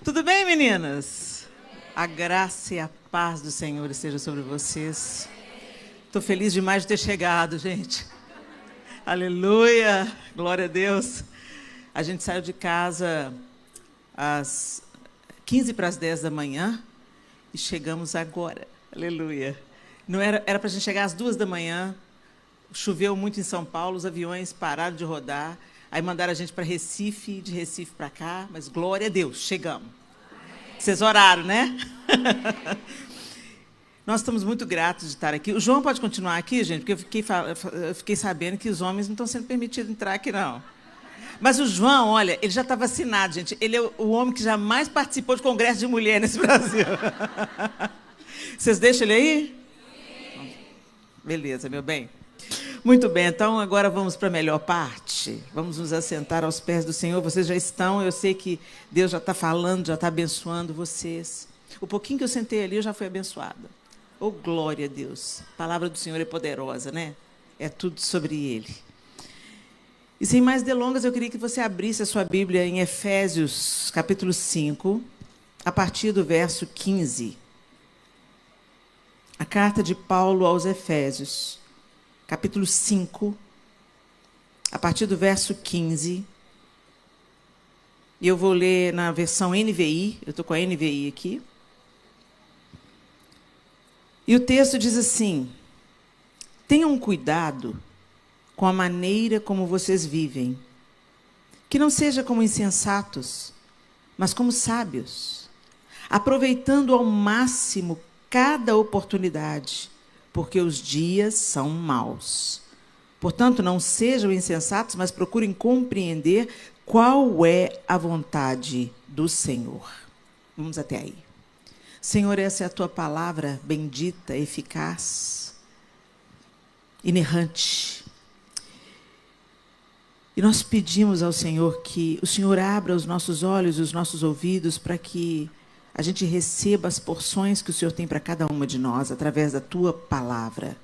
Tudo bem, meninas? A graça e a paz do Senhor esteja sobre vocês. Estou feliz demais de ter chegado, gente. Aleluia! Glória a Deus. A gente saiu de casa às 15 para as 10 da manhã e chegamos agora. Aleluia. Não era para a gente chegar às 2 da manhã. Choveu muito em São Paulo, os aviões pararam de rodar. Aí mandaram a gente para Recife, de Recife para cá, mas glória a Deus, chegamos. Vocês oraram, né? Nós estamos muito gratos de estar aqui. O João pode continuar aqui, gente, porque eu fiquei sabendo que os homens não estão sendo permitidos entrar aqui, não. Mas o João, olha, ele já está vacinado, gente. Ele é o homem que jamais participou de congresso de mulher nesse Brasil. Vocês deixam ele aí? Beleza, meu bem. Muito bem, então agora vamos para a melhor parte. Vamos nos assentar aos pés do Senhor. Vocês já estão, eu sei que Deus já está falando, já está abençoando vocês. O pouquinho que eu sentei ali, eu já fui abençoada. Oh, glória a Deus. A palavra do Senhor é poderosa, né? É tudo sobre Ele. E sem mais delongas, eu queria que você abrisse a sua Bíblia em Efésios, capítulo 5, a partir do verso 15. A carta de Paulo aos Efésios, capítulo 5, a partir do verso 15. E eu vou ler na versão NVI, eu estou com a NVI aqui. E o texto diz assim: tenham cuidado com a maneira como vocês vivem, que não seja como insensatos, mas como sábios, aproveitando ao máximo cada oportunidade, porque os dias são maus. Portanto, não sejam insensatos, mas procurem compreender qual é a vontade do Senhor. Vamos até aí. Senhor, essa é a tua palavra bendita, eficaz, inerrante. E nós pedimos ao Senhor que o Senhor abra os nossos olhos e os nossos ouvidos para que a gente receba as porções que o Senhor tem para cada uma de nós, através da tua palavra.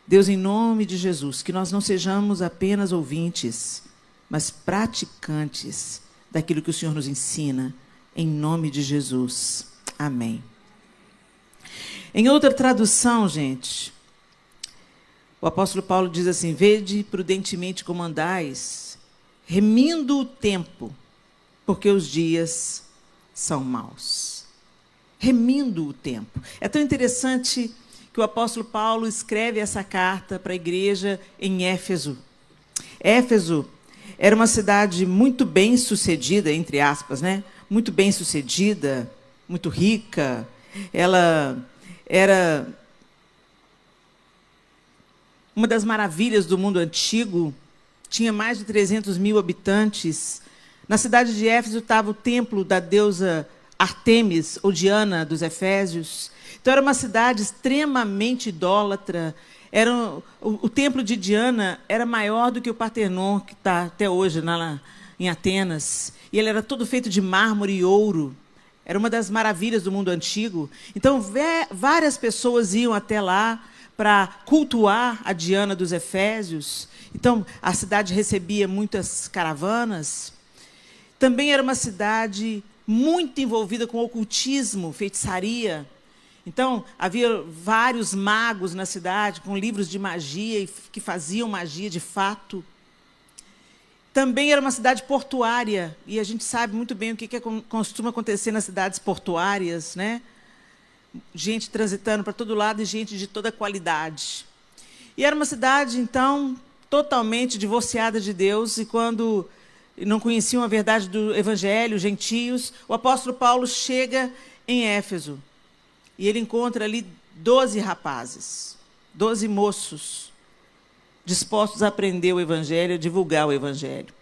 Deus, em nome de Jesus, que nós não sejamos apenas ouvintes, mas praticantes daquilo que o Senhor nos ensina, em nome de Jesus. Amém. Em outra tradução, gente, o apóstolo Paulo diz assim: vede prudentemente como andais, remindo o tempo, porque os dias são maus. Remindo o tempo. É tão interessante que o apóstolo Paulo escreve essa carta para a igreja em Éfeso. Éfeso era uma cidade muito bem sucedida, entre aspas, né? Muito bem sucedida, muito rica. Ela era uma das maravilhas do mundo antigo. Tinha mais de 300 mil habitantes. Na cidade de Éfeso estava o templo da deusa Artemis, ou Diana dos Efésios. Então, era uma cidade extremamente idólatra. O templo de Diana era maior do que o Partenon, que está até hoje lá em Atenas. E ele era todo feito de mármore e ouro. Era uma das maravilhas do mundo antigo. Então, várias pessoas iam até lá para cultuar a Diana dos Efésios. Então, a cidade recebia muitas caravanas. Também era uma cidade muito envolvida com ocultismo, feitiçaria. Então, havia vários magos na cidade, com livros de magia, que faziam magia de fato. Também era uma cidade portuária, e a gente sabe muito bem o que costuma acontecer nas cidades portuárias, né? Gente transitando para todo lado e gente de toda qualidade. E era uma cidade, então, totalmente divorciada de Deus, e quando não conheciam a verdade do Evangelho, gentios, o apóstolo Paulo chega em Éfeso. E ele encontra ali 12 rapazes, 12 moços, dispostos a aprender o Evangelho, a divulgar o Evangelho.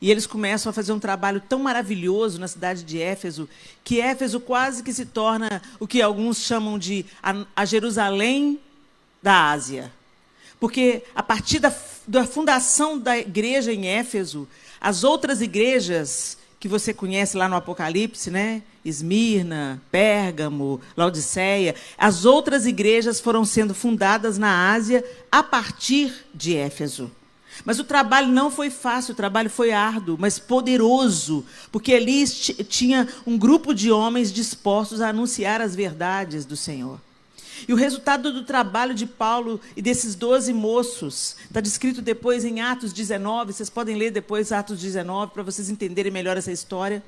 E eles começam a fazer um trabalho tão maravilhoso na cidade de Éfeso, que Éfeso quase que se torna o que alguns chamam de a Jerusalém da Ásia. Porque, a partir da fundação da igreja em Éfeso, as outras igrejas que você conhece lá no Apocalipse, né? Esmirna, Pérgamo, Laodiceia, as outras igrejas foram sendo fundadas na Ásia a partir de Éfeso. Mas o trabalho não foi fácil, o trabalho foi árduo, mas poderoso, porque ali tinha um grupo de homens dispostos a anunciar as verdades do Senhor. E o resultado do trabalho de Paulo e desses 12 moços, está descrito depois em Atos 19, vocês podem ler depois Atos 19, para vocês entenderem melhor essa história,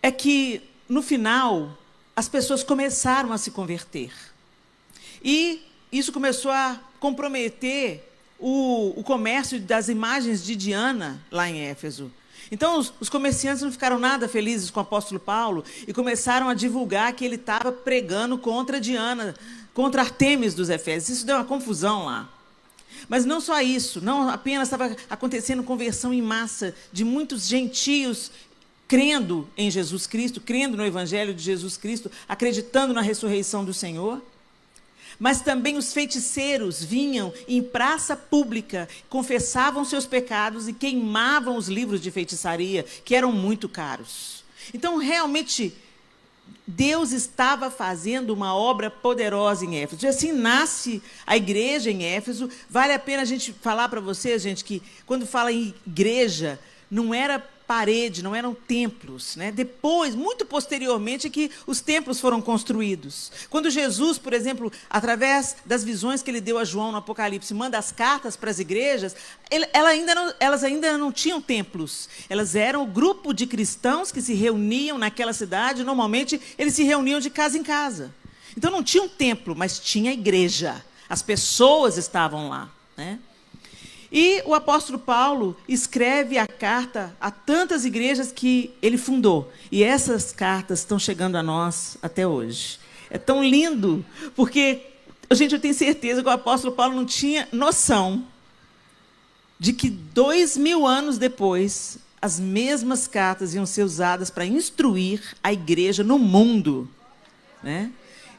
é que, no final, as pessoas começaram a se converter. E isso começou a comprometer o comércio das imagens de Diana, lá em Éfeso. Então, os comerciantes não ficaram nada felizes com o apóstolo Paulo e começaram a divulgar que ele estava pregando contra Diana, contra Artemis dos Efésios. Isso deu uma confusão lá. Mas não só isso, não apenas estava acontecendo conversão em massa de muitos gentios crendo em Jesus Cristo, crendo no Evangelho de Jesus Cristo, acreditando na ressurreição do Senhor. Mas também os feiticeiros vinham em praça pública, confessavam seus pecados e queimavam os livros de feitiçaria, que eram muito caros. Então, realmente, Deus estava fazendo uma obra poderosa em Éfeso. E assim nasce a igreja em Éfeso. Vale a pena a gente falar para vocês, gente, que quando fala em igreja, não era parede, não eram templos, né? Depois, muito posteriormente, é que os templos foram construídos. Quando Jesus, por exemplo, através das visões que ele deu a João no Apocalipse, manda as cartas para as igrejas, elas ainda não tinham templos. Elas eram o grupo de cristãos que se reuniam naquela cidade. Normalmente, eles se reuniam de casa em casa. Então, não tinha um templo, mas tinha igreja. As pessoas estavam lá, né? E o apóstolo Paulo escreve a carta a tantas igrejas que ele fundou. E essas cartas estão chegando a nós até hoje. É tão lindo, porque, gente, eu tenho certeza que o apóstolo Paulo não tinha noção de que 2000 anos depois, as mesmas cartas iam ser usadas para instruir a igreja no mundo, né?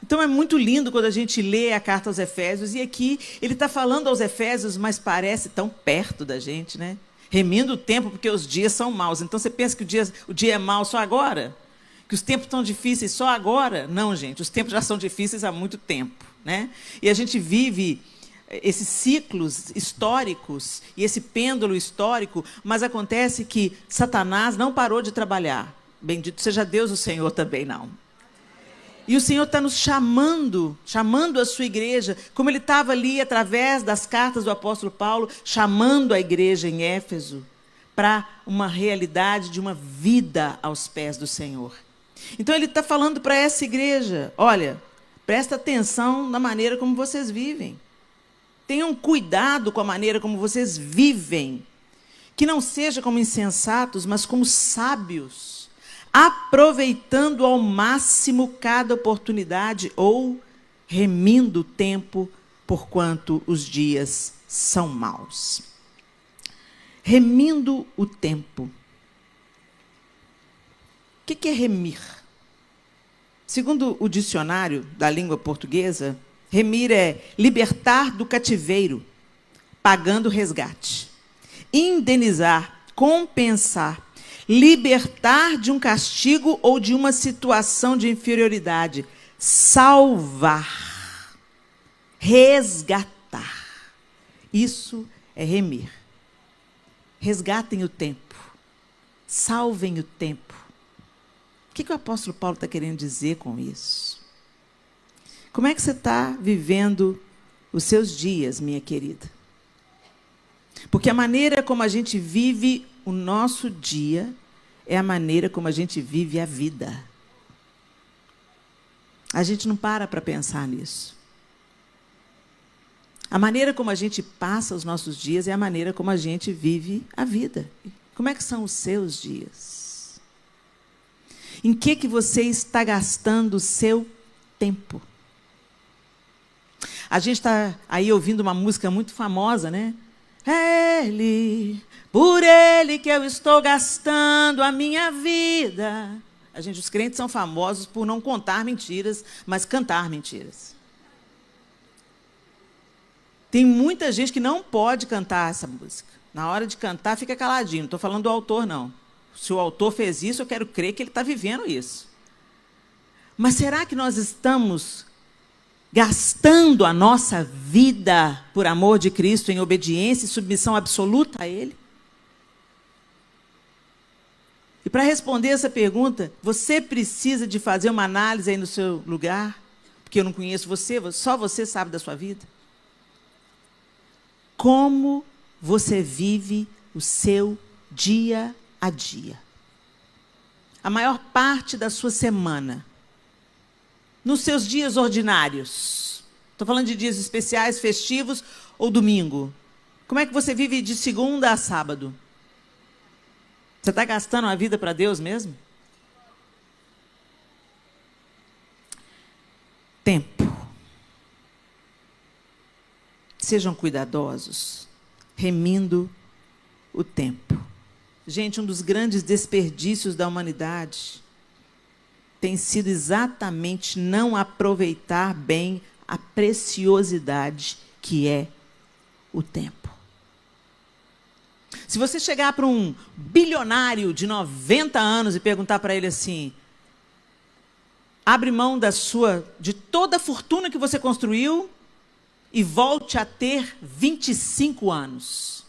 Então, é muito lindo quando a gente lê a carta aos Efésios, e aqui ele está falando aos Efésios, mas parece tão perto da gente, né? Remindo o tempo, porque os dias são maus. Então, você pensa que o dia é mau só agora? Que os tempos estão difíceis só agora? Não, gente, os tempos já são difíceis há muito tempo, né? E a gente vive esses ciclos históricos e esse pêndulo histórico, mas acontece que Satanás não parou de trabalhar. Bendito seja Deus, o Senhor também não. E o Senhor está nos chamando a sua igreja, como ele estava ali através das cartas do apóstolo Paulo, chamando a igreja em Éfeso para uma realidade de uma vida aos pés do Senhor. Então ele está falando para essa igreja: olha, presta atenção na maneira como vocês vivem. Tenham cuidado com a maneira como vocês vivem. Que não seja como insensatos, mas como sábios, aproveitando ao máximo cada oportunidade ou remindo o tempo, porquanto os dias são maus. Remindo o tempo. O que é remir? Segundo o dicionário da língua portuguesa, remir é libertar do cativeiro, pagando resgate, indenizar, compensar, libertar de um castigo ou de uma situação de inferioridade, salvar, resgatar. Isso é remir. Resgatem o tempo, salvem o tempo. O que o apóstolo Paulo está querendo dizer com isso? Como é que você está vivendo os seus dias, minha querida? Porque a maneira como a gente vive o nosso dia é a maneira como a gente vive a vida. A gente não para pensar nisso. A maneira como a gente passa os nossos dias é a maneira como a gente vive a vida. Como é que são os seus dias? Em que você está gastando o seu tempo? A gente está aí ouvindo uma música muito famosa, né? É Ele, por Ele que eu estou gastando a minha vida. Os crentes são famosos por não contar mentiras, mas cantar mentiras. Tem muita gente que não pode cantar essa música. Na hora de cantar, fica caladinho. Não estou falando do autor, não. Se o autor fez isso, eu quero crer que ele está vivendo isso. Mas será que nós estamos gastando a nossa vida por amor de Cristo em obediência e submissão absoluta a Ele? E para responder essa pergunta, você precisa de fazer uma análise aí no seu lugar, porque eu não conheço você, só você sabe da sua vida. Como você vive o seu dia a dia? A maior parte da sua semana, nos seus dias ordinários. Estou falando de dias especiais, festivos ou domingo. Como é que você vive de segunda a sábado? Você está gastando a vida para Deus mesmo? Tempo. Sejam cuidadosos, remindo o tempo. Gente, um dos grandes desperdícios da humanidade tem sido exatamente não aproveitar bem a preciosidade que é o tempo. Se você chegar para um bilionário de 90 anos e perguntar para ele assim, abre mão de toda a fortuna que você construiu e volte a ter 25 anos.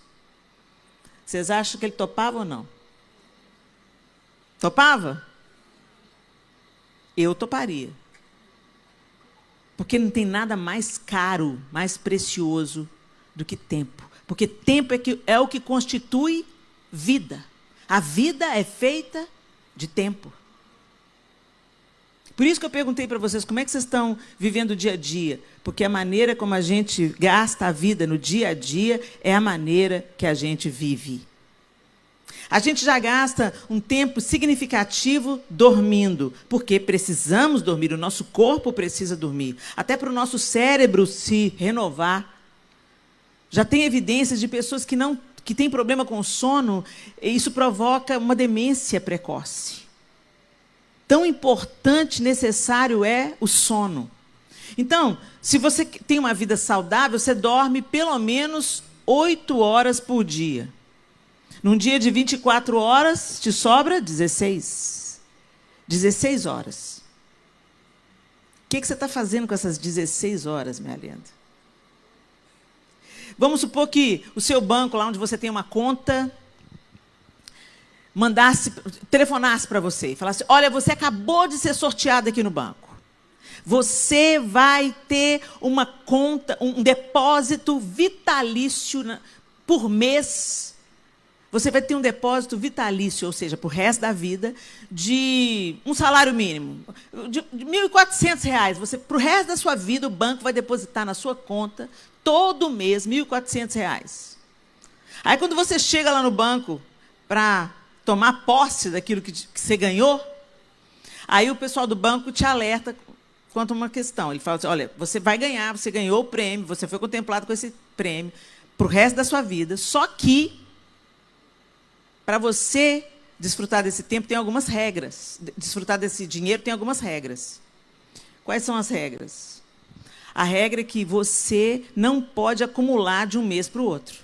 Vocês acham que ele topava ou não? Topava? Eu toparia. Porque não tem nada mais caro, mais precioso do que tempo. Porque tempo é o que constitui vida. A vida é feita de tempo. Por isso que eu perguntei para vocês, como é que vocês estão vivendo o dia a dia? Porque a maneira como a gente gasta a vida no dia a dia é a maneira que a gente vive. A gente já gasta um tempo significativo dormindo, porque precisamos dormir, o nosso corpo precisa dormir, até para o nosso cérebro se renovar. Já tem evidências de pessoas que têm problema com o sono, e isso provoca uma demência precoce. Tão importante, necessário é o sono. Então, se você tem uma vida saudável, você dorme pelo menos 8 horas por dia. Num dia de 24 horas, te sobra 16. 16 horas. O que você está fazendo com essas 16 horas, minha linda? Vamos supor que o seu banco, lá onde você tem uma conta, telefonasse para você e falasse, olha, você acabou de ser sorteado aqui no banco. Você vai ter uma conta, um depósito vitalício por mês. Você vai ter um depósito vitalício, ou seja, para o resto da vida, de um salário mínimo, de R$ 1.400. Para o resto da sua vida, o banco vai depositar na sua conta, todo mês, R$ 1.400. Aí, quando você chega lá no banco para tomar posse daquilo que você ganhou, aí o pessoal do banco te alerta quanto a uma questão. Ele fala assim, olha, você vai ganhar, você ganhou o prêmio, você foi contemplado com esse prêmio para o resto da sua vida, só que para você desfrutar desse tempo, tem algumas regras. Desfrutar desse dinheiro tem algumas regras. Quais são as regras? A regra é que você não pode acumular de um mês para o outro.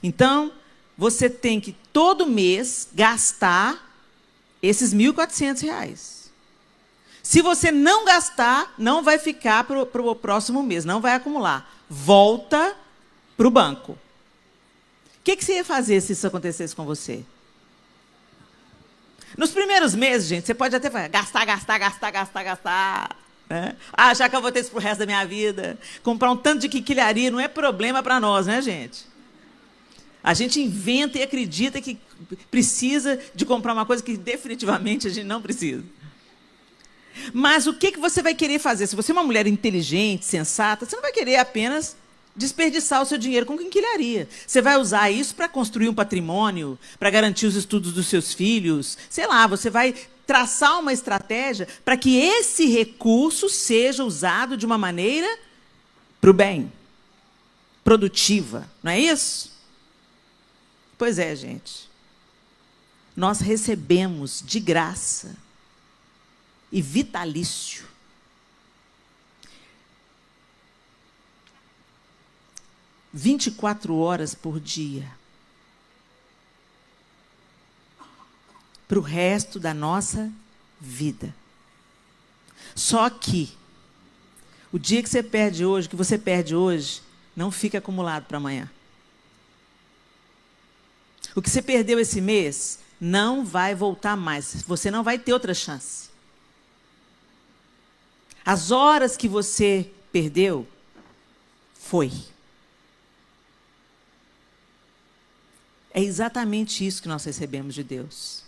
Então, você tem que, todo mês, gastar esses R$ 1.400. Se você não gastar, não vai ficar para o próximo mês, não vai acumular. Volta para o banco. O que você ia fazer se isso acontecesse com você? Nos primeiros meses, gente, você pode até gastar. Né? Ah, já que eu vou ter isso para o resto da minha vida. Comprar um tanto de quinquilharia não é problema para nós, né, gente? A gente inventa e acredita que precisa de comprar uma coisa que definitivamente a gente não precisa. Mas o que você vai querer fazer? Se você é uma mulher inteligente, sensata, você não vai querer apenas desperdiçar o seu dinheiro com quinquilharia. Você vai usar isso para construir um patrimônio, para garantir os estudos dos seus filhos. Sei lá, você vai traçar uma estratégia para que esse recurso seja usado de uma maneira para o bem, produtiva. Não é isso? Pois é, gente. Nós recebemos de graça e vitalício 24 horas por dia para o resto da nossa vida. Só que O dia que você perde hoje, que você perde hoje, não fica acumulado para amanhã. O que você perdeu esse mês não vai voltar mais. Você não vai ter outra chance. As horas que você perdeu, foi. É exatamente isso que nós recebemos de Deus.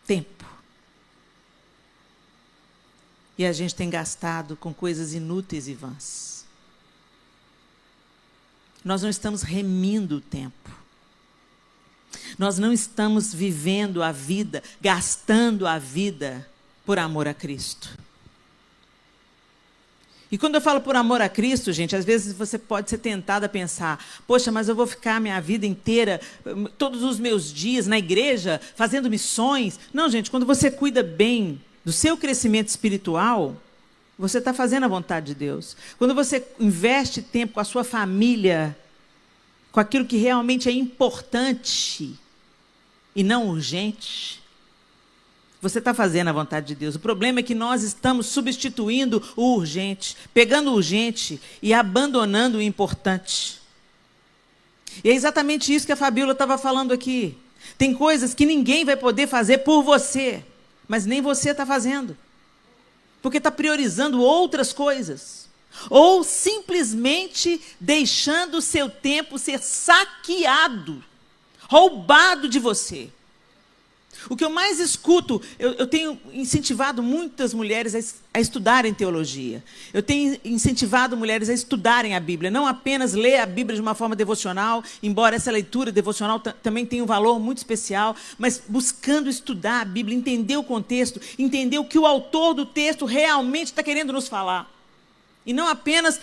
Tempo. E a gente tem gastado com coisas inúteis e vãs. Nós não estamos remindo o tempo. Nós não estamos vivendo a vida, gastando a vida por amor a Cristo. E quando eu falo por amor a Cristo, gente, às vezes você pode ser tentado a pensar, poxa, mas eu vou ficar a minha vida inteira, todos os meus dias na igreja, fazendo missões. Não, gente, quando você cuida bem do seu crescimento espiritual, você está fazendo a vontade de Deus. Quando você investe tempo com a sua família, com aquilo que realmente é importante e não urgente, você está fazendo a vontade de Deus. O problema é que nós estamos substituindo o urgente, pegando o urgente e abandonando o importante. E é exatamente isso que a Fabíola estava falando aqui. Tem coisas que ninguém vai poder fazer por você, mas nem você está fazendo. Porque está priorizando outras coisas. Ou simplesmente deixando o seu tempo ser saqueado, roubado de você. O que eu mais escuto, eu tenho incentivado muitas mulheres a estudarem teologia. Eu tenho incentivado mulheres a estudarem a Bíblia. Não apenas ler a Bíblia de uma forma devocional, embora essa leitura devocional também tenha um valor muito especial, mas buscando estudar a Bíblia, entender o contexto, entender o que o autor do texto realmente está querendo nos falar. E não apenas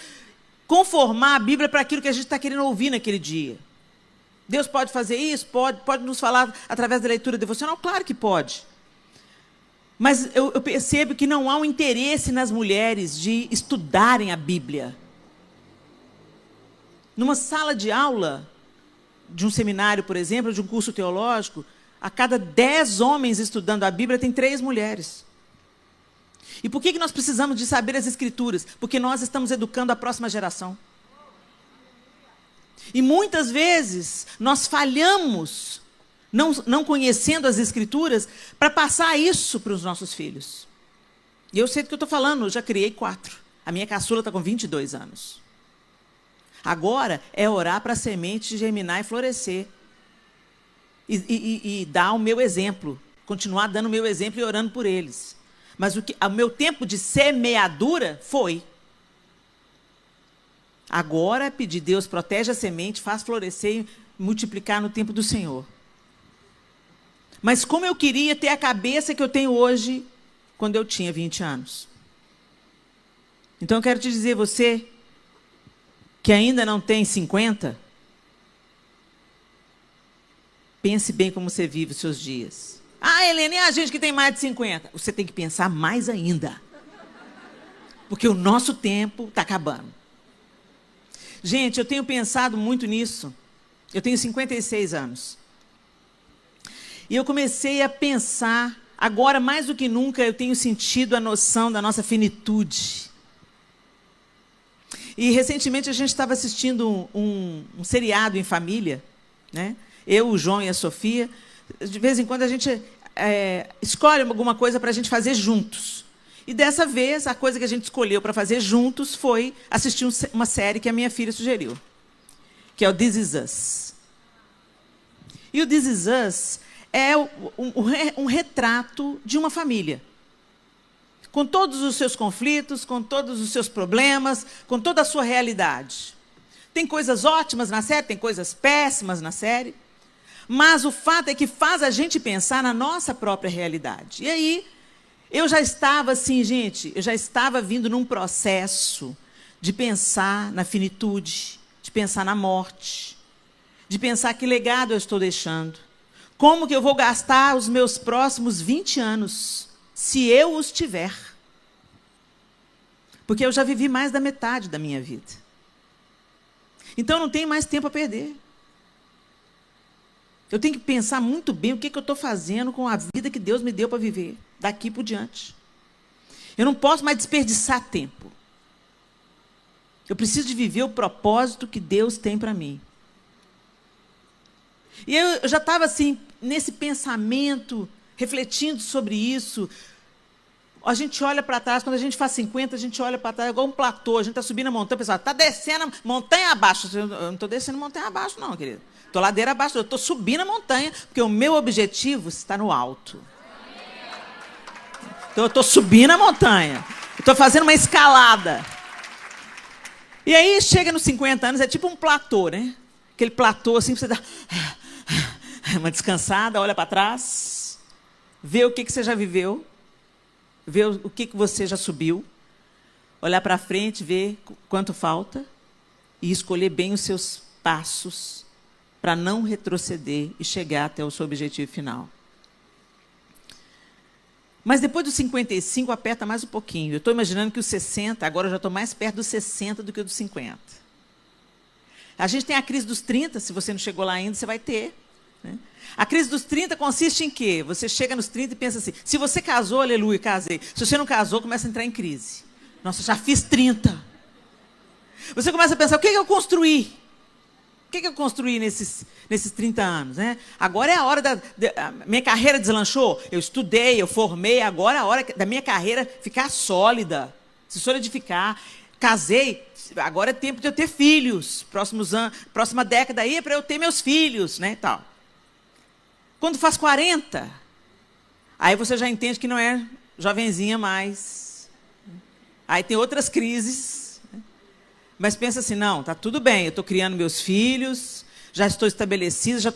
conformar a Bíblia para aquilo que a gente está querendo ouvir naquele dia. Deus pode fazer isso? Pode nos falar através da leitura devocional? Claro que pode. Mas eu percebo que não há um interesse nas mulheres de estudarem a Bíblia. Numa sala de aula, de um seminário, por exemplo, de um curso teológico, a cada 10 homens estudando a Bíblia, tem 3 mulheres. E por que nós precisamos de saber as Escrituras? Porque nós estamos educando a próxima geração. E muitas vezes nós falhamos, não conhecendo as Escrituras, para passar isso para os nossos filhos. E eu sei do que eu estou falando, eu já criei 4. A minha caçula está com 22 anos. Agora é orar para a semente germinar e florescer. E dar o meu exemplo, continuar dando o meu exemplo e orando por eles. Mas o meu tempo de semeadura foi. Agora é pedir, Deus, protege a semente, faz florescer e multiplicar no tempo do Senhor. Mas como eu queria ter a cabeça que eu tenho hoje, quando eu tinha 20 anos. Então eu quero te dizer, você que ainda não tem 50, pense bem como você vive os seus dias. Ah, Helena, e a gente que tem mais de 50? Você tem que pensar mais ainda. Porque o nosso tempo está acabando. Gente, eu tenho pensado muito nisso. Eu tenho 56 anos. E eu comecei a pensar, agora mais do que nunca, eu tenho sentido a noção da nossa finitude. E recentemente a gente estava assistindo um seriado em família, né? Eu, o João e a Sofia. De vez em quando a gente escolhe alguma coisa para a gente fazer juntos. E dessa vez, a coisa que a gente escolheu para fazer juntos foi assistir uma série que a minha filha sugeriu, que é o This Is Us. E o This Is Us é um retrato de uma família. Com todos os seus conflitos, com todos os seus problemas, com toda a sua realidade. Tem coisas ótimas na série, tem coisas péssimas na série. Mas o fato é que faz a gente pensar na nossa própria realidade. E aí, eu já estava assim, gente, eu já estava vindo num processo de pensar na finitude, de pensar na morte, de pensar que legado eu estou deixando. Como que eu vou gastar os meus próximos 20 anos, se eu os tiver? Porque eu já vivi mais da metade da minha vida. Então, não tenho mais tempo a perder. Eu tenho que pensar muito bem o que eu estou fazendo com a vida que Deus me deu para viver, daqui por diante. Eu não posso mais desperdiçar tempo. Eu preciso de viver o propósito que Deus tem para mim. E eu já estava assim, nesse pensamento, refletindo sobre isso. A gente olha para trás, quando a gente faz 50, a gente olha para trás, igual um platô, a gente está subindo a montanha, o pessoal está descendo montanha abaixo. Eu não estou descendo montanha abaixo, não, querido. Estou ladeira abaixo, eu estou subindo a montanha, porque o meu objetivo está no alto. Então, eu estou subindo a montanha, estou fazendo uma escalada. E aí, chega nos 50 anos, é tipo um platô, né? Aquele platô assim, você dá uma descansada, olha para trás, vê o que você já viveu, vê o que você já subiu, olhar para frente, ver quanto falta e escolher bem os seus passos para não retroceder e chegar até o seu objetivo final. Mas depois dos 55, aperta mais um pouquinho. Eu estou imaginando que os 60, agora eu já estou mais perto dos 60 do que dos 50. A gente tem a crise dos 30, se você não chegou lá ainda, você vai ter. Né? A crise dos 30 consiste em quê? Você chega nos 30 e pensa assim, se você casou, aleluia, casei. Se você não casou, começa a entrar em crise. Nossa, já fiz 30. Você começa a pensar, o que eu construí? O que eu construí nesses 30 anos? Né? Agora é a hora a minha carreira deslanchou. Eu estudei, eu formei, agora é a hora da minha carreira ficar sólida, se solidificar. Casei, agora é tempo de eu ter filhos. Próximos anos, próxima década aí é para eu ter meus filhos, né, tal. Quando faz 40, aí você já entende que não é jovenzinha mais. Aí tem outras crises. Mas pensa assim, não, está tudo bem, eu estou criando meus filhos, já estou estabelecida, já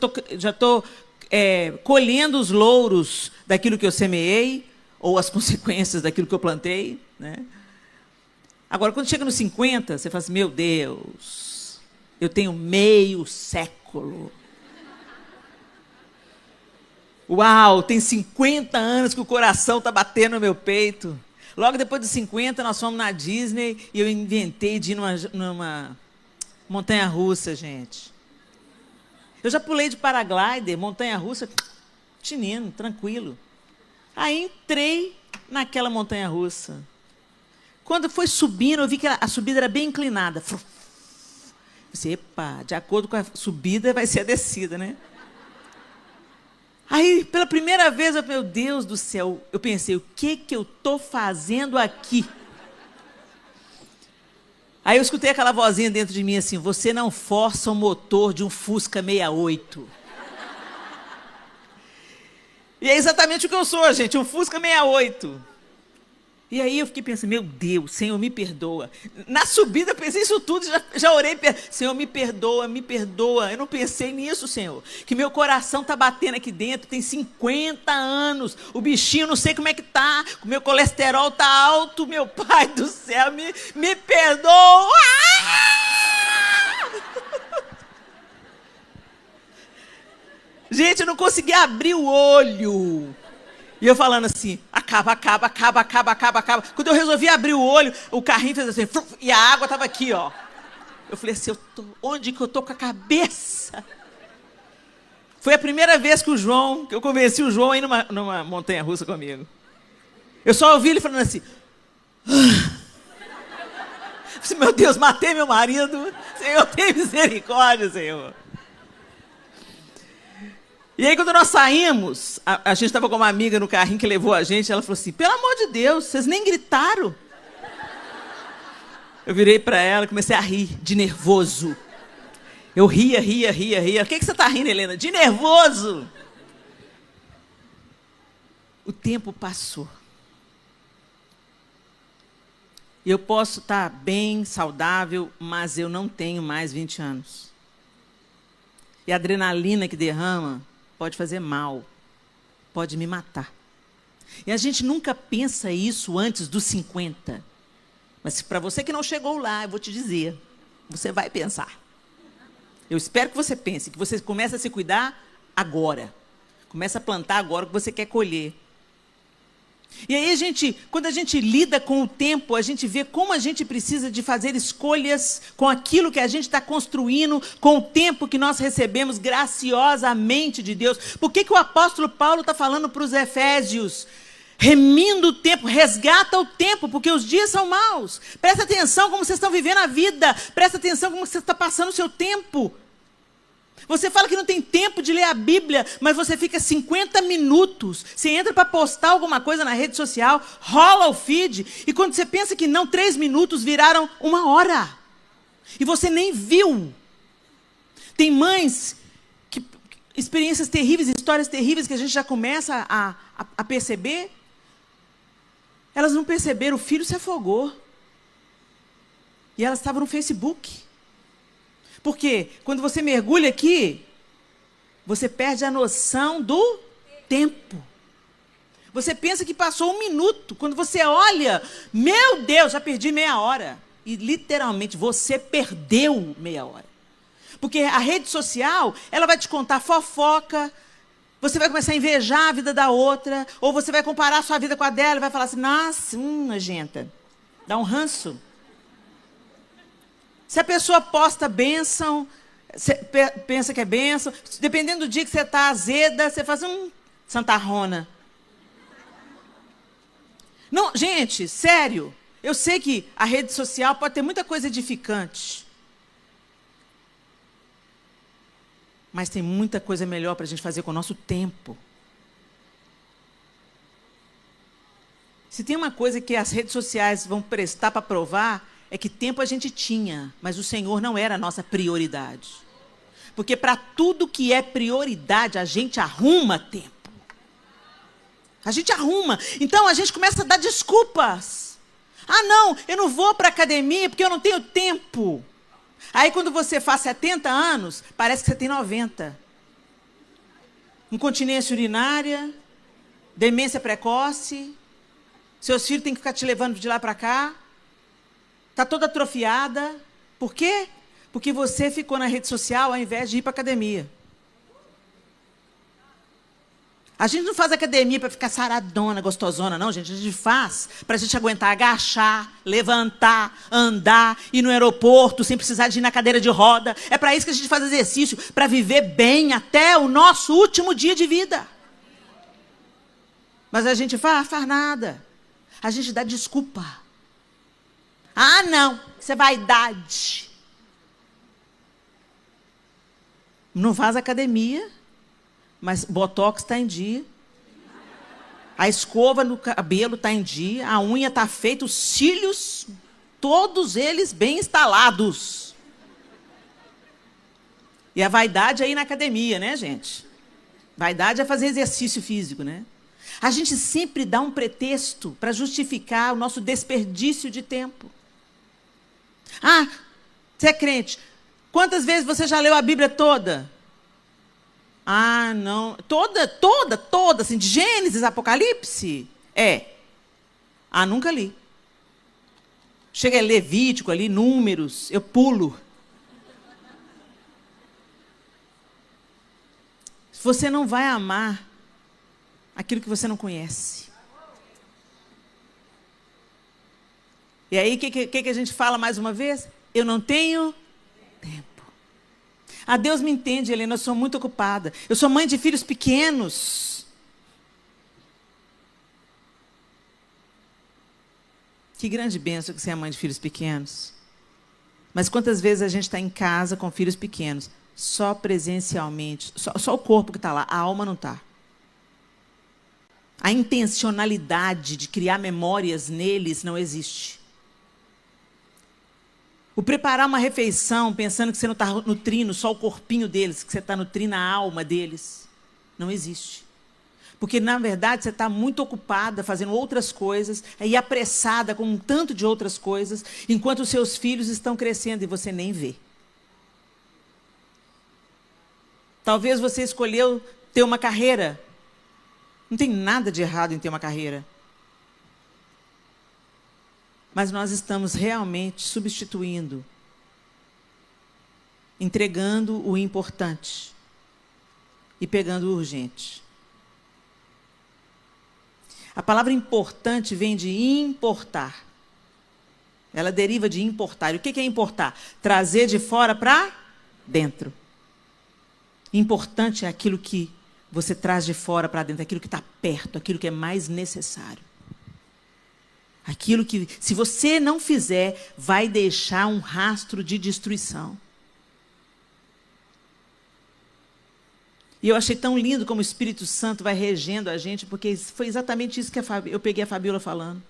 estou colhendo os louros daquilo que eu semeei, ou as consequências daquilo que eu plantei. Né? Agora, quando chega nos 50, você fala assim, meu Deus, eu tenho meio século. Uau, tem 50 anos que o coração está batendo no meu peito. Logo depois dos 50, nós fomos na Disney e eu inventei de ir numa montanha-russa, gente. Eu já pulei de paraglider, montanha-russa, tinino, tranquilo. Aí entrei naquela montanha-russa. Quando foi subindo, eu vi que a subida era bem inclinada. Eu disse, epa, de acordo com a subida vai ser a descida, né? Aí, pela primeira vez, meu Deus do céu, eu pensei, o que eu estou fazendo aqui? Aí eu escutei aquela vozinha dentro de mim assim, você não força o motor de um Fusca 68. E é exatamente o que eu sou, gente, um Fusca 68. E aí eu fiquei pensando, meu Deus, Senhor, me perdoa. Na subida eu pensei isso tudo, já orei, Senhor, me perdoa, me perdoa. Eu não pensei nisso, Senhor. Que meu coração está batendo aqui dentro, tem 50 anos. O bichinho, não sei como é que está. O meu colesterol está alto, meu Pai do céu, me perdoa. Gente, eu não conseguia abrir o olho. E eu falando assim, acaba. Quando eu resolvi abrir o olho, o carrinho fez assim, e a água estava aqui, ó. Eu falei assim, onde que eu tô com a cabeça? Foi a primeira vez que eu convenci o João a ir numa montanha-russa comigo. Eu só ouvi ele falando assim, meu Deus, matei meu marido. Senhor, tem misericórdia, Senhor. E aí, quando nós saímos, a gente estava com uma amiga no carrinho que levou a gente, ela falou assim, pelo amor de Deus, vocês nem gritaram. Eu virei para ela e comecei a rir, de nervoso. Eu ria. O que você está rindo, Helena? De nervoso. O tempo passou. Eu posso estar bem, saudável, mas eu não tenho mais 20 anos. E a adrenalina que derrama pode fazer mal, pode me matar. E a gente nunca pensa isso antes dos 50. Mas para você que não chegou lá, eu vou te dizer, você vai pensar. Eu espero que você pense, que você comece a se cuidar agora. Comece a plantar agora o que você quer colher. E aí, quando a gente lida com o tempo, a gente vê como a gente precisa de fazer escolhas com aquilo que a gente está construindo, com o tempo que nós recebemos graciosamente de Deus. Por que o apóstolo Paulo está falando para os Efésios? remindo o tempo, resgata o tempo, porque os dias são maus. Presta atenção como vocês estão vivendo a vida. Presta atenção como você está passando o seu tempo. Você fala que não tem tempo de ler a Bíblia, mas você fica 50 minutos. Você entra para postar alguma coisa na rede social, rola o feed, e quando você pensa que não, 3 minutos viraram 1 hora. E você nem viu. Tem mães, experiências terríveis, histórias terríveis que a gente já começa a perceber. Elas não perceberam, o filho se afogou. E elas estavam no Facebook. Porque quando você mergulha aqui, você perde a noção do tempo. Você pensa que passou 1 minuto. Quando você olha, meu Deus, já perdi meia hora. E literalmente você perdeu meia hora. Porque a rede social, ela vai te contar fofoca, você vai começar a invejar a vida da outra, ou você vai comparar a sua vida com a dela e vai falar assim, nossa, nojenta. Dá um ranço. Se a pessoa posta bênção, você pensa que é bênção, dependendo do dia que você está azeda, você faz santarrona. Não, gente, sério, eu sei que a rede social pode ter muita coisa edificante, mas tem muita coisa melhor para a gente fazer com o nosso tempo. Se tem uma coisa que as redes sociais vão prestar para provar, é que tempo a gente tinha, mas o Senhor não era a nossa prioridade. Porque para tudo que é prioridade, a gente arruma tempo. A gente arruma. Então a gente começa a dar desculpas. Ah, não, eu não vou para a academia porque eu não tenho tempo. Aí quando você faz 70 anos, parece que você tem 90. Incontinência urinária, demência precoce, seus filhos têm que ficar te levando de lá para cá. Está toda atrofiada. Por quê? Porque você ficou na rede social ao invés de ir para a academia. A gente não faz academia para ficar saradona, gostosona, não, gente. A gente faz para a gente aguentar agachar, levantar, andar, ir no aeroporto sem precisar de ir na cadeira de roda. É para isso que a gente faz exercício, para viver bem até o nosso último dia de vida. Mas a gente faz nada. A gente dá desculpa. Ah, não, isso é vaidade. Não faz academia, mas botox está em dia. A escova no cabelo está em dia, a unha está feita, os cílios, todos eles bem instalados. E a vaidade é ir na academia, né, gente? Vaidade é fazer exercício físico, né? A gente sempre dá um pretexto para justificar o nosso desperdício de tempo. Ah, você é crente. Quantas vezes você já leu a Bíblia toda? Ah, não. Toda, assim, de Gênesis, Apocalipse? É. Ah, nunca li. Chega a Levítico ali, Números, eu pulo. Você não vai amar aquilo que você não conhece. E aí, o que a gente fala mais uma vez? Eu não tenho tempo. Ah, Deus me entende, Helena, eu sou muito ocupada. Eu sou mãe de filhos pequenos. Que grande bênção que você é mãe de filhos pequenos. Mas quantas vezes a gente está em casa com filhos pequenos, só presencialmente, só o corpo que está lá, a alma não está. A intencionalidade de criar memórias neles não existe. O preparar uma refeição pensando que você não está nutrindo só o corpinho deles, que você está nutrindo a alma deles, não existe. Porque, na verdade, você está muito ocupada fazendo outras coisas, e apressada com um tanto de outras coisas, enquanto os seus filhos estão crescendo e você nem vê. Talvez você escolheu ter uma carreira. Não tem nada de errado em ter uma carreira. Mas nós estamos realmente substituindo, entregando o importante e pegando o urgente. A palavra importante vem de importar. Ela deriva de importar. E o que é importar? Trazer de fora para dentro. Importante é aquilo que você traz de fora para dentro aquilo que está perto, aquilo que é mais necessário. Aquilo que, se você não fizer, vai deixar um rastro de destruição. E eu achei tão lindo como o Espírito Santo vai regendo a gente, porque foi exatamente isso que eu peguei a Fabíola falando.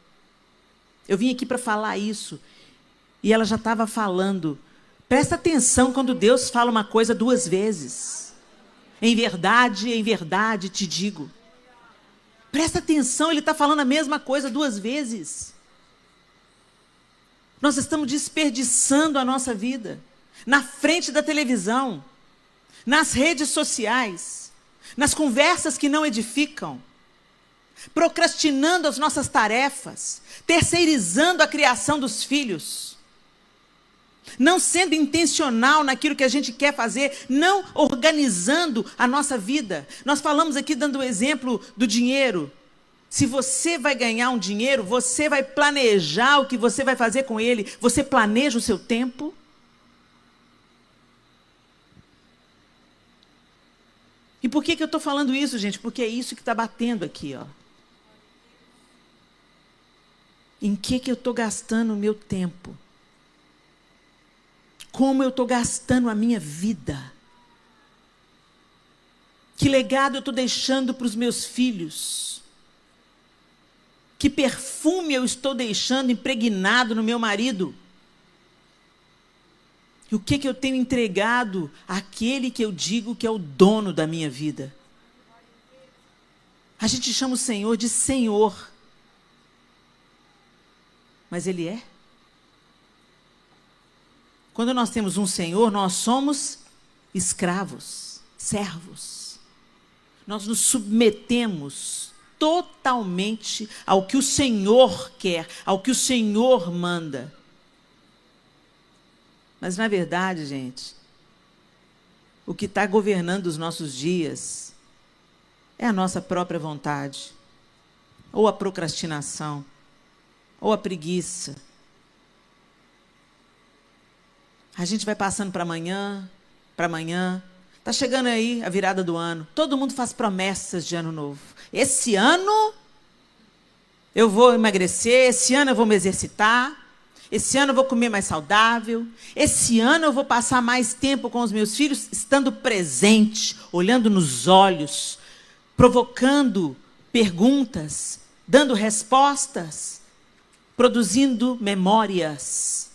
Eu vim aqui para falar isso, e ela já estava falando. Presta atenção quando Deus fala uma coisa duas vezes. Em verdade te digo. Presta atenção, ele está falando a mesma coisa duas vezes. Nós estamos desperdiçando a nossa vida na frente da televisão, nas redes sociais, nas conversas que não edificam, procrastinando as nossas tarefas, terceirizando a criação dos filhos, não sendo intencional naquilo que a gente quer fazer, não organizando a nossa vida. Nós falamos aqui dando o exemplo do dinheiro. Se você vai ganhar um dinheiro, você vai planejar o que você vai fazer com ele. Você planeja o seu tempo? E por que eu estou falando isso, gente? Porque é isso que está batendo aqui, ó. Em que eu estou gastando o meu tempo? Como eu estou gastando a minha vida? Que legado eu estou deixando para os meus filhos? Que perfume eu estou deixando impregnado no meu marido? E o que eu tenho entregado àquele que eu digo que é o dono da minha vida? A gente chama o Senhor de Senhor. Mas Ele é? Quando nós temos um Senhor, nós somos escravos, servos. Nós nos submetemos totalmente ao que o Senhor quer, ao que o Senhor manda. Mas, na verdade, gente, o que está governando os nossos dias é a nossa própria vontade, ou a procrastinação, ou a preguiça. A gente vai passando para amanhã. Está chegando aí a virada do ano. Todo mundo faz promessas de ano novo. Esse ano eu vou emagrecer, esse ano eu vou me exercitar, esse ano eu vou comer mais saudável, esse ano eu vou passar mais tempo com os meus filhos, estando presente, olhando nos olhos, provocando perguntas, dando respostas, produzindo memórias.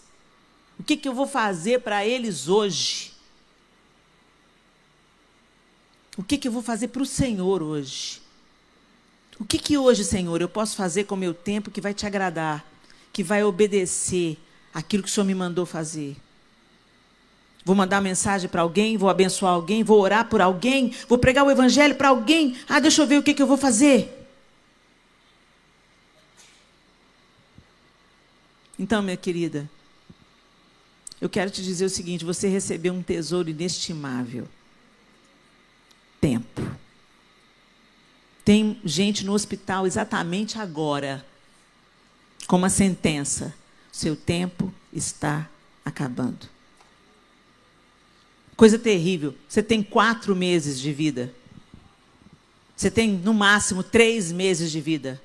O que eu vou fazer para eles hoje? O que eu vou fazer para o Senhor hoje? O que hoje, Senhor, eu posso fazer com o meu tempo que vai te agradar, que vai obedecer aquilo que o Senhor me mandou fazer? Vou mandar mensagem para alguém, vou abençoar alguém, vou orar por alguém, vou pregar o evangelho para alguém. Ah, deixa eu ver o que eu vou fazer. Então, minha querida, eu quero te dizer o seguinte: você recebeu um tesouro inestimável. Tempo. Tem gente no hospital exatamente agora, com uma sentença: seu tempo está acabando. Coisa terrível. Você tem 4 meses de vida. Você tem, no máximo, 3 meses de vida.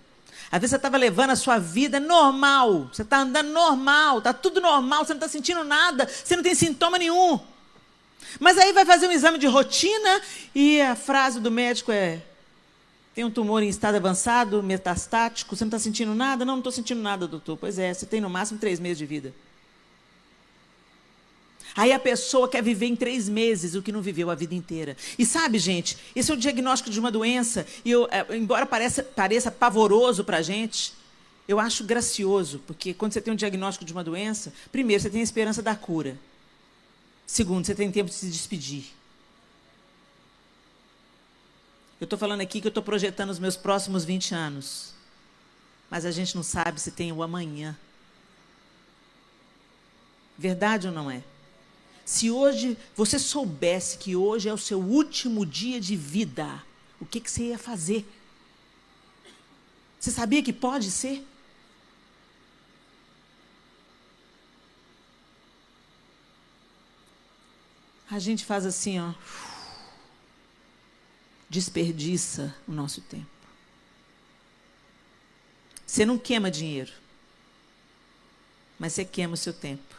Às vezes você estava levando a sua vida normal. Você está andando normal, está tudo normal, você não está sentindo nada, você não tem sintoma nenhum. Mas aí vai fazer um exame de rotina e a frase do médico é: tem um tumor em estado avançado, metastático, você não está sentindo nada? Não estou sentindo nada, doutor. Pois é, você tem no máximo 3 meses de vida. Aí a pessoa quer viver em 3 meses o que não viveu a vida inteira. E sabe, gente, esse é o diagnóstico de uma doença, e embora pareça pavoroso para a gente, eu acho gracioso, porque quando você tem um diagnóstico de uma doença, primeiro, você tem a esperança da cura. Segundo, você tem tempo de se despedir. Eu estou falando aqui que eu estou projetando os meus próximos 20 anos, mas a gente não sabe se tem o amanhã. Verdade ou não é? Se hoje você soubesse que hoje é o seu último dia de vida, o que você ia fazer? Você sabia que pode ser? A gente faz assim, ó. desperdiça o nosso tempo. Você não queima dinheiro, mas você queima o seu tempo.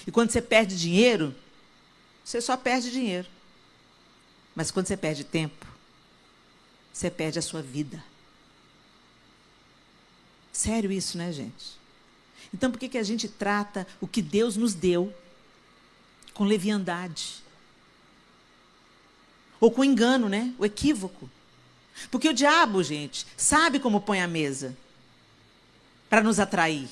E quando você perde dinheiro, você só perde dinheiro. Mas quando você perde tempo, você perde a sua vida. Sério isso, né, gente? Então, por que a gente trata o que Deus nos deu com leviandade? Ou com engano, né? O equívoco. Porque o diabo, gente, sabe como põe a mesa para nos atrair.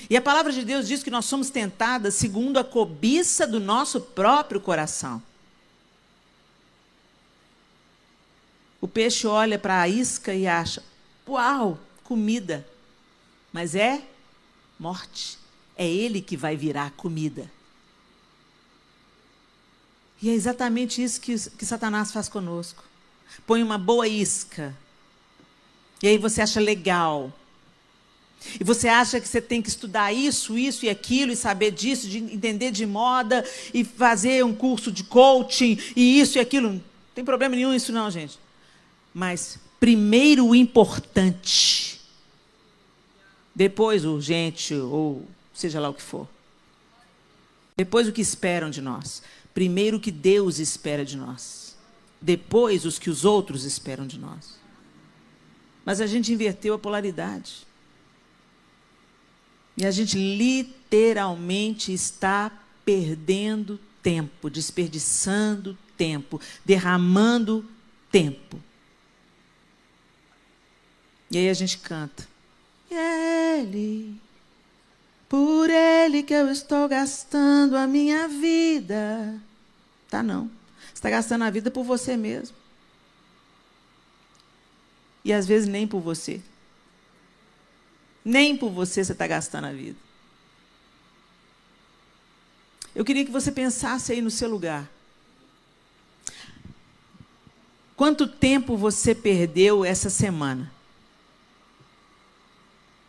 E a palavra de Deus diz que nós somos tentadas segundo a cobiça do nosso próprio coração. O peixe olha para a isca e acha, uau, comida. Mas é morte. É ele que vai virar comida. E é exatamente isso que Satanás faz conosco. Põe uma boa isca. E aí você acha legal. E você acha que você tem que estudar isso e aquilo, e saber disso, de entender de moda, e fazer um curso de coaching, e isso e aquilo. Não tem problema nenhum isso não, gente. Mas primeiro o importante. Depois o urgente, ou seja lá o que for. Depois o que esperam de nós. Primeiro o que Deus espera de nós. Depois os que os outros esperam de nós. Mas a gente inverteu a polaridade. E a gente literalmente está perdendo tempo, desperdiçando tempo, derramando tempo. E aí a gente canta. Por ele que eu estou gastando a minha vida. Tá não. Você está gastando a vida por você mesmo. E às vezes nem por você. Nem por você está gastando a vida. Eu queria que você pensasse aí no seu lugar. Quanto tempo você perdeu essa semana?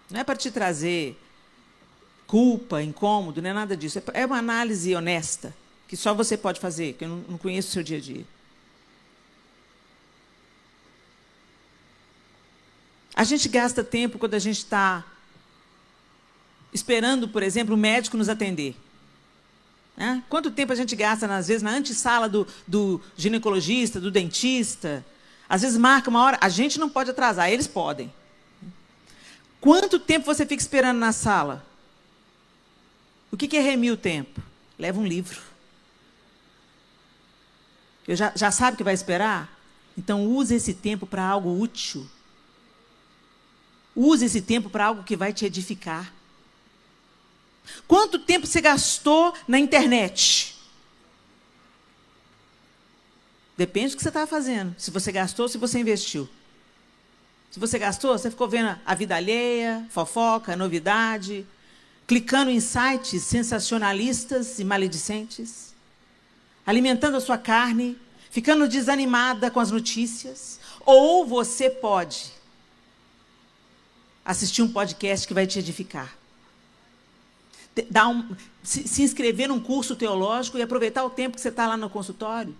Não é para te trazer culpa, incômodo, não é nada disso. É uma análise honesta, que só você pode fazer, que eu não conheço o seu dia a dia. A gente gasta tempo quando a gente está esperando, por exemplo, o médico nos atender. Quanto tempo a gente gasta, às vezes, na antessala do ginecologista, do dentista? Às vezes marca uma hora, a gente não pode atrasar, eles podem. Quanto tempo você fica esperando na sala? O que é remir o tempo? Leva um livro. Já sabe que vai esperar? Então, use esse tempo para algo útil. Use esse tempo para algo que vai te edificar. Quanto tempo você gastou na internet? Depende do que você estava fazendo. Se você gastou, se você investiu. Se você gastou, você ficou vendo a vida alheia, fofoca, novidade, clicando em sites sensacionalistas e maledicentes, alimentando a sua carne, ficando desanimada com as notícias. Ou você pode assistir um podcast que vai te edificar. Se inscrever num curso teológico e aproveitar o tempo que você está lá no consultório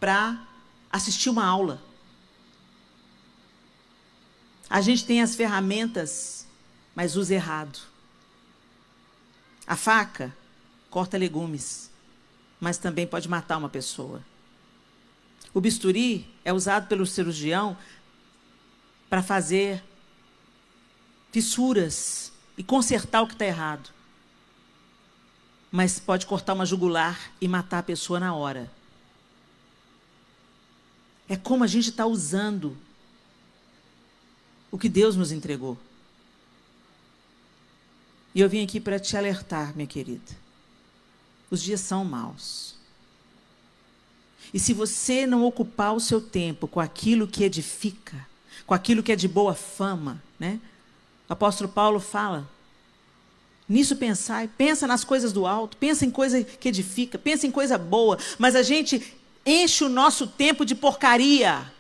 para assistir uma aula. A gente tem as ferramentas, mas usa errado. A faca corta legumes, mas também pode matar uma pessoa. O bisturi é usado pelo cirurgião para fazer fissuras e consertar o que está errado. Mas pode cortar uma jugular e matar a pessoa na hora. É como a gente está usando o que Deus nos entregou. E eu vim aqui para te alertar, minha querida. Os dias são maus. E se você não ocupar o seu tempo com aquilo que edifica, com aquilo que é de boa fama, né? O apóstolo Paulo fala, nisso pensai, pensa nas coisas do alto, pensa em coisa que edifica, pensa em coisa boa, mas a gente enche o nosso tempo de porcaria.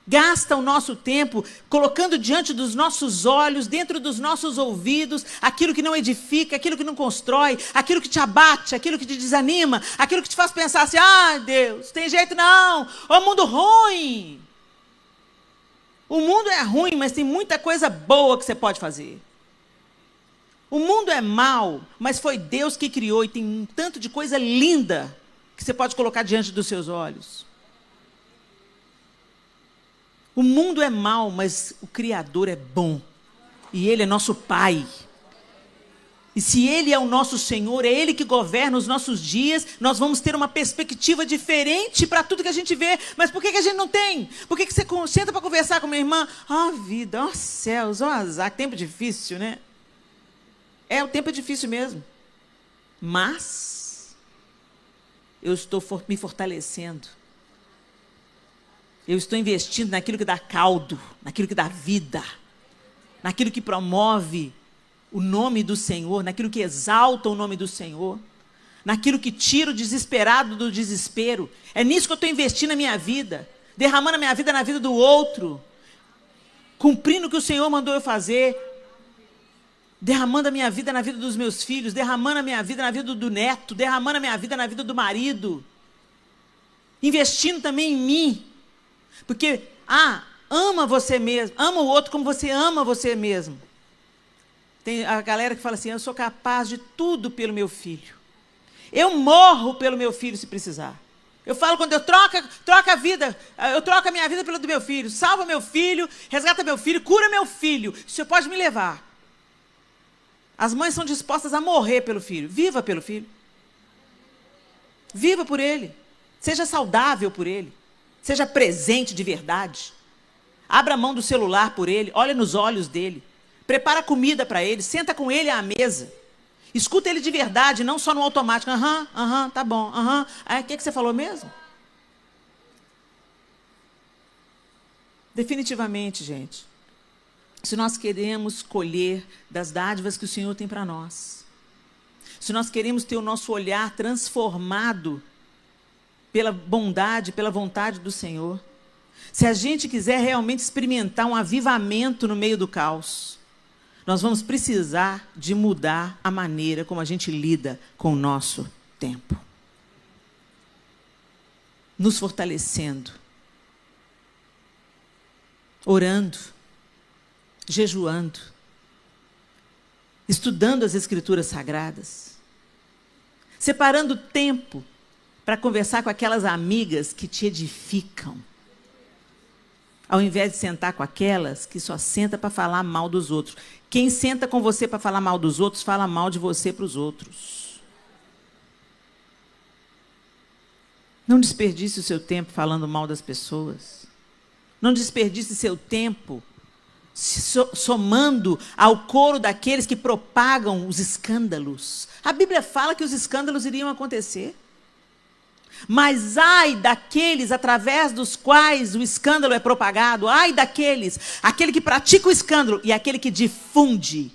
Gasta o nosso tempo colocando diante dos nossos olhos, dentro dos nossos ouvidos, aquilo que não edifica, aquilo que não constrói, aquilo que te abate, aquilo que te desanima, aquilo que te faz pensar assim, ah, Deus, tem jeito não, o mundo ruim. O mundo é ruim, mas tem muita coisa boa que você pode fazer. O mundo é mau, mas foi Deus que criou e tem um tanto de coisa linda que você pode colocar diante dos seus olhos. O mundo é mau, mas o Criador é bom. E Ele é nosso Pai. E se Ele é o nosso Senhor, é Ele que governa os nossos dias, nós vamos ter uma perspectiva diferente para tudo que a gente vê. Mas por que a gente não tem? Por que você senta para conversar com minha irmã? Ah, vida, ó céus, ó azar, tempo difícil, né? O tempo é difícil mesmo. Mas eu estou me fortalecendo. Eu estou investindo naquilo que dá caldo, naquilo que dá vida, naquilo que promove o nome do Senhor, naquilo que exalta o nome do Senhor, naquilo que tira o desesperado do desespero. É nisso que eu estou investindo a minha vida, derramando a minha vida na vida do outro, cumprindo o que o Senhor mandou eu fazer, derramando a minha vida na vida dos meus filhos, derramando a minha vida na vida do neto, derramando a minha vida na vida do marido, investindo também em mim. Porque, ama você mesmo, ama o outro como você ama você mesmo. Tem a galera que fala assim, eu sou capaz de tudo pelo meu filho. Eu morro pelo meu filho se precisar. Eu falo quando eu troco a vida, eu troco a minha vida pela do meu filho, salva meu filho, resgata meu filho, cura meu filho, o senhor pode me levar. As mães são dispostas a morrer pelo filho, viva pelo filho. Viva por ele, seja saudável por ele. Seja presente de verdade. Abra a mão do celular por ele, olha nos olhos dele. Prepara comida para ele, senta com ele à mesa. Escuta ele de verdade, não só no automático. Tá bom, Aí, o que você falou mesmo? Definitivamente, gente, se nós queremos colher das dádivas que o Senhor tem para nós, se nós queremos ter o nosso olhar transformado pela bondade, pela vontade do Senhor, se a gente quiser realmente experimentar um avivamento no meio do caos, nós vamos precisar de mudar a maneira como a gente lida com o nosso tempo. Nos fortalecendo, orando, jejuando, estudando as Escrituras Sagradas, separando tempo para conversar com aquelas amigas que te edificam, ao invés de sentar com aquelas que só senta para falar mal dos outros. Quem senta com você para falar mal dos outros, fala mal de você para os outros. Não desperdice o seu tempo falando mal das pessoas. Não desperdice seu tempo somando ao coro daqueles que propagam os escândalos. A Bíblia fala que os escândalos iriam acontecer. Mas ai daqueles através dos quais o escândalo é propagado, ai daqueles, aquele que pratica o escândalo e aquele que difunde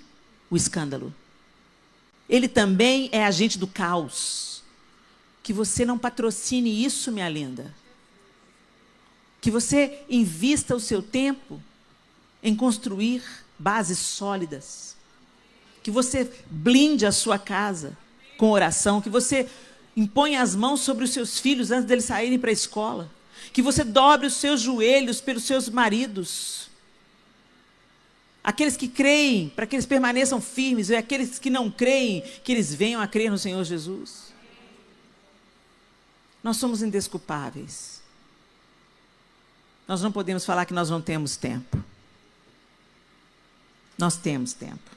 o escândalo. Ele também é agente do caos. Que você não patrocine isso, minha linda. Que você invista o seu tempo em construir bases sólidas. Que você blinde a sua casa com oração, que você impõe as mãos sobre os seus filhos antes deles saírem para a escola. Que você dobre os seus joelhos pelos seus maridos. Aqueles que creem, para que eles permaneçam firmes, e aqueles que não creem, que eles venham a crer no Senhor Jesus. Nós somos indesculpáveis. Nós não podemos falar que nós não temos tempo. Nós temos tempo.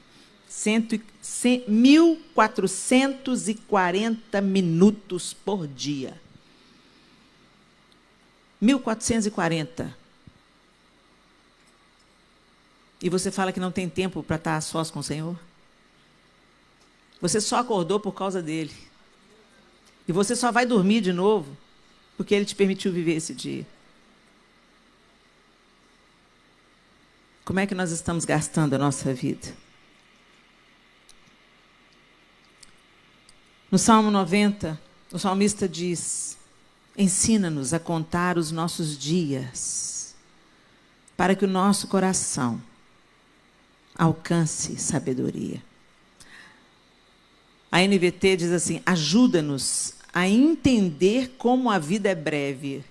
1.440 minutos por dia. 1.440. E você fala que não tem tempo para estar a sós com o Senhor? Você só acordou por causa dele. E você só vai dormir de novo porque ele te permitiu viver esse dia. Como é que nós estamos gastando a nossa vida? No Salmo 90, o salmista diz: ensina-nos a contar os nossos dias, para que o nosso coração alcance sabedoria. A NVT diz assim: ajuda-nos a entender como a vida é breve.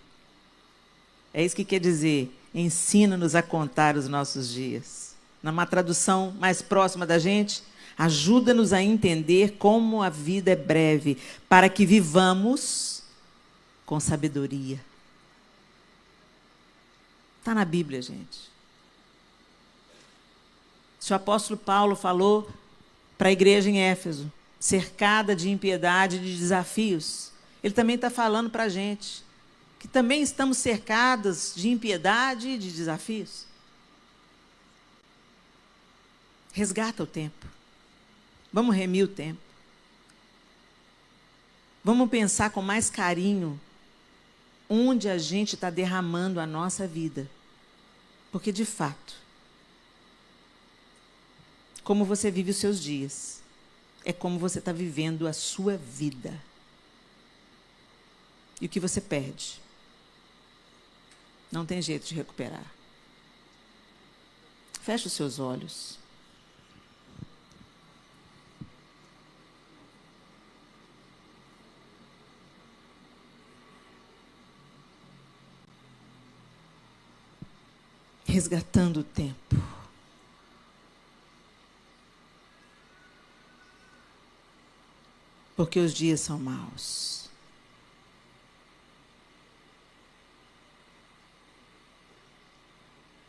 É isso que quer dizer, ensina-nos a contar os nossos dias. Numa tradução mais próxima da gente, ajuda-nos a entender como a vida é breve, para que vivamos com sabedoria. Está na Bíblia, gente. Se o apóstolo Paulo falou para a igreja em Éfeso, cercada de impiedade e de desafios, ele também está falando para a gente, que também estamos cercadas de impiedade e de desafios. Resgata o tempo. Vamos remir o tempo. Vamos pensar com mais carinho onde a gente está derramando a nossa vida. Porque, de fato, como você vive os seus dias, é como você está vivendo a sua vida. E o que você perde, não tem jeito de recuperar. Feche os seus olhos. Resgatando o tempo. Porque os dias são maus.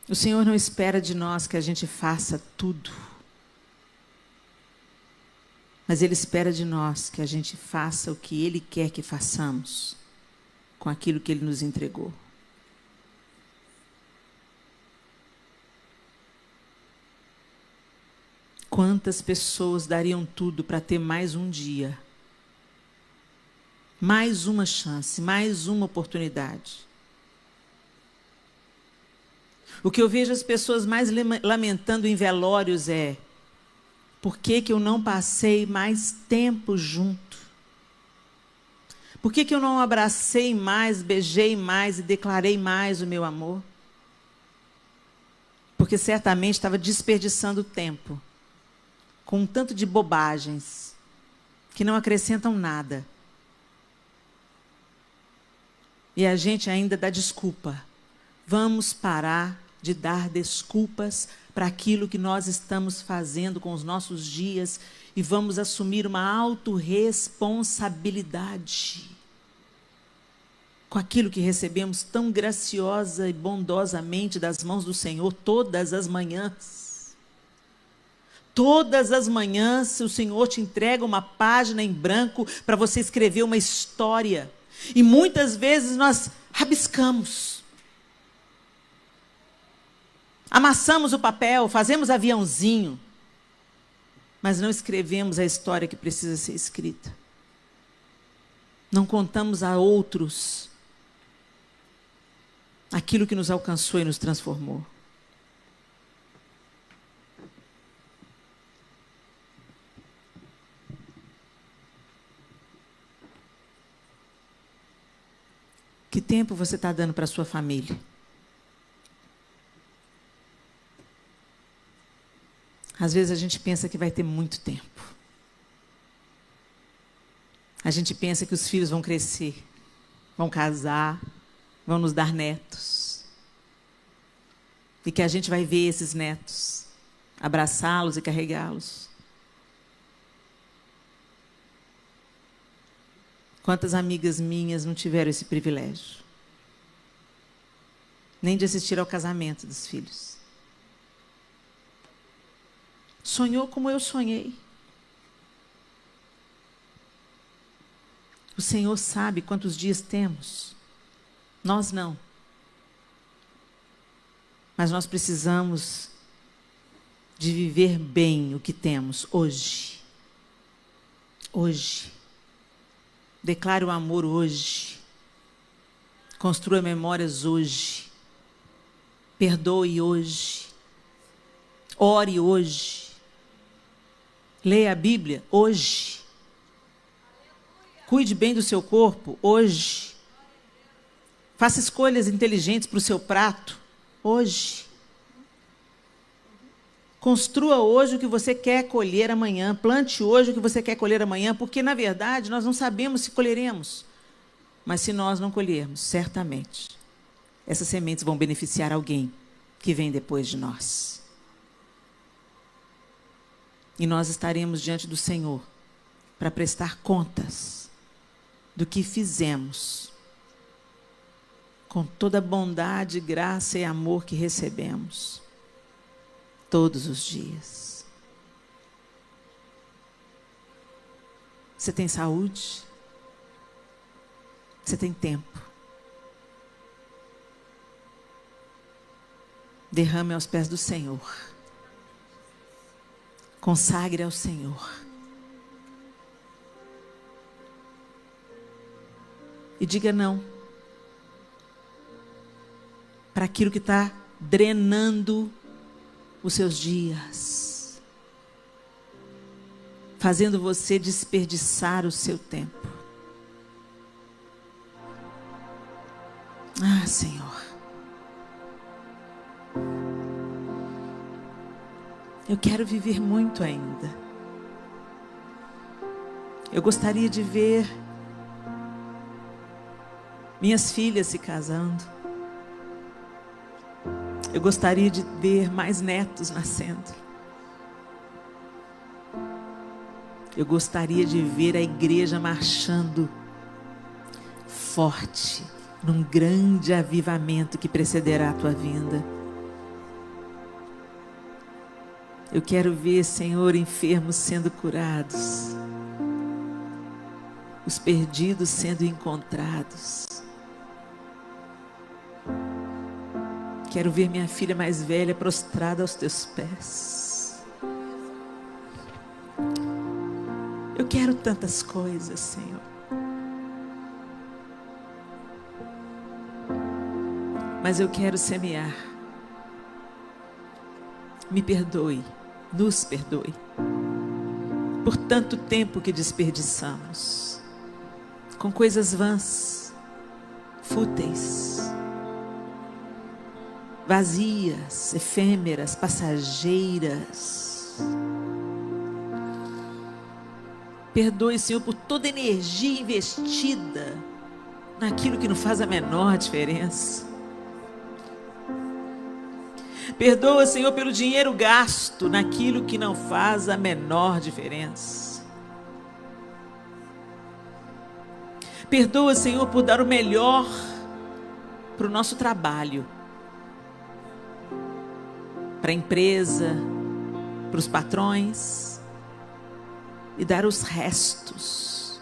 O Senhor não espera de nós que a gente faça tudo. Mas Ele espera de nós que a gente faça o que Ele quer que façamos com aquilo que Ele nos entregou. Quantas pessoas dariam tudo para ter mais um dia, mais uma chance, mais uma oportunidade? O que eu vejo as pessoas mais lamentando em velórios é: por que eu não passei mais tempo junto? Por que eu não abracei mais, beijei mais e declarei mais o meu amor? Porque certamente estava desperdiçando tempo com um tanto de bobagens que não acrescentam nada. E a gente ainda dá desculpa. Vamos parar de dar desculpas para aquilo que nós estamos fazendo com os nossos dias e vamos assumir uma autorresponsabilidade com aquilo que recebemos tão graciosa e bondosamente das mãos do Senhor todas as manhãs. Todas as manhãs o Senhor te entrega uma página em branco para você escrever uma história. E muitas vezes nós rabiscamos. Amassamos o papel, fazemos aviãozinho, mas não escrevemos a história que precisa ser escrita. Não contamos a outros aquilo que nos alcançou e nos transformou. Que tempo você está dando para a sua família? Às vezes a gente pensa que vai ter muito tempo. A gente pensa que os filhos vão crescer, vão casar, vão nos dar netos. E que a gente vai ver esses netos, abraçá-los e carregá-los. Quantas amigas minhas não tiveram esse privilégio? Nem de assistir ao casamento dos filhos. Sonhou como eu sonhei. O Senhor sabe quantos dias temos. Nós não. Mas nós precisamos de viver bem o que temos hoje. Hoje. Declare o amor hoje. Construa memórias hoje. Perdoe hoje. Ore hoje. Leia a Bíblia hoje. Cuide bem do seu corpo hoje. Faça escolhas inteligentes para o seu prato hoje. Construa hoje o que você quer colher amanhã. Plante hoje o que você quer colher amanhã, porque, na verdade, nós não sabemos se colheremos. Mas se nós não colhermos, certamente, essas sementes vão beneficiar alguém que vem depois de nós. E nós estaremos diante do Senhor para prestar contas do que fizemos, com toda a bondade, graça e amor que recebemos, todos os dias. Você tem saúde? Você tem tempo? Derrame aos pés do Senhor. Consagre ao Senhor. E diga não para aquilo que está drenando os seus dias, fazendo você desperdiçar o seu tempo. Ah, Senhor, eu quero viver muito ainda. Eu gostaria de ver minhas filhas se casando. Eu gostaria de ver mais netos nascendo. Eu gostaria de ver a igreja marchando forte, num grande avivamento que precederá a tua vinda. Eu quero ver, Senhor, enfermos sendo curados, os perdidos sendo encontrados. Quero ver minha filha mais velha prostrada aos teus pés. Eu quero tantas coisas, Senhor. Mas eu quero semear. Me perdoe, nos perdoe, por tanto tempo que desperdiçamos, com coisas vãs, fúteis, vazias, efêmeras, passageiras. Perdoe, Senhor, por toda energia investida naquilo que não faz a menor diferença. Perdoa, Senhor, pelo dinheiro gasto naquilo que não faz a menor diferença. Perdoa, Senhor, por dar o melhor para o nosso trabalho, para a empresa, para os patrões, e dar os restos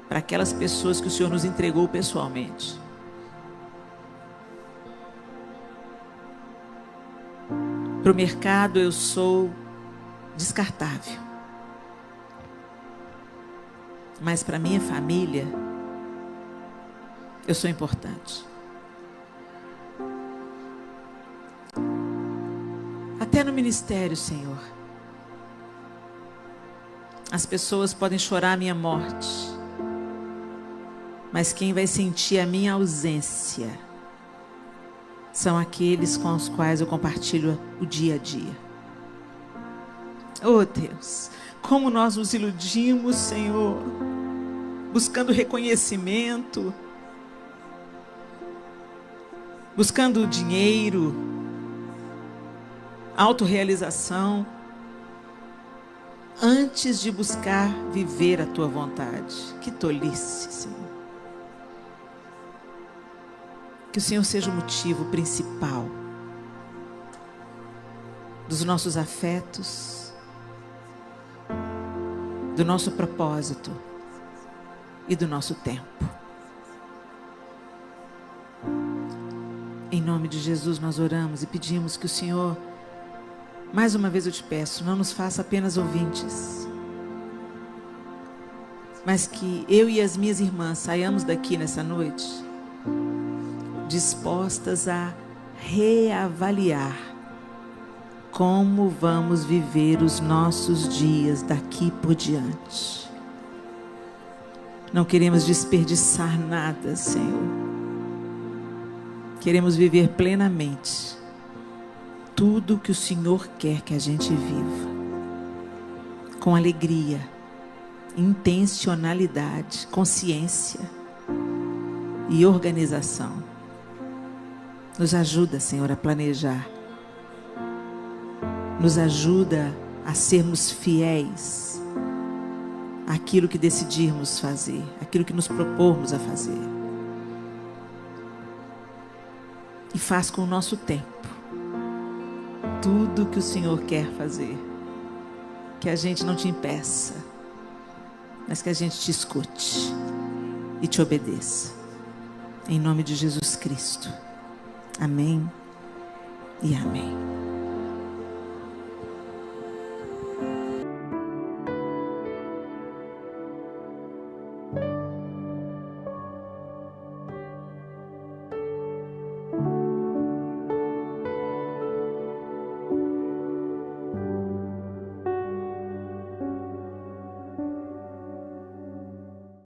para aquelas pessoas que o Senhor nos entregou pessoalmente. Para o mercado eu sou descartável, mas para minha família eu sou importante. Até no ministério, Senhor, as pessoas podem chorar a minha morte, mas quem vai sentir a minha ausência são aqueles com os quais eu compartilho o dia a dia. Oh Deus, como nós nos iludimos, Senhor, buscando reconhecimento, buscando dinheiro, autorrealização, antes de buscar viver a tua vontade. Que tolice, Senhor. Que o Senhor seja o motivo principal dos nossos afetos, do nosso propósito e do nosso tempo. Em nome de Jesus nós oramos e pedimos que o Senhor, mais uma vez eu te peço, não nos faça apenas ouvintes, mas que eu e as minhas irmãs saiamos daqui nessa noite dispostas a reavaliar como vamos viver os nossos dias daqui por diante. Não queremos desperdiçar nada, Senhor. Queremos viver plenamente tudo que o Senhor quer que a gente viva, com alegria, intencionalidade, consciência e organização. Nos ajuda, Senhor, a planejar. Nos ajuda a sermos fiéis àquilo que decidirmos fazer, àquilo que nos propormos a fazer. E faz com o nosso tempo tudo que o Senhor quer fazer. Que a gente não te impeça, mas que a gente te escute e te obedeça. Em nome de Jesus Cristo. Amém e amém.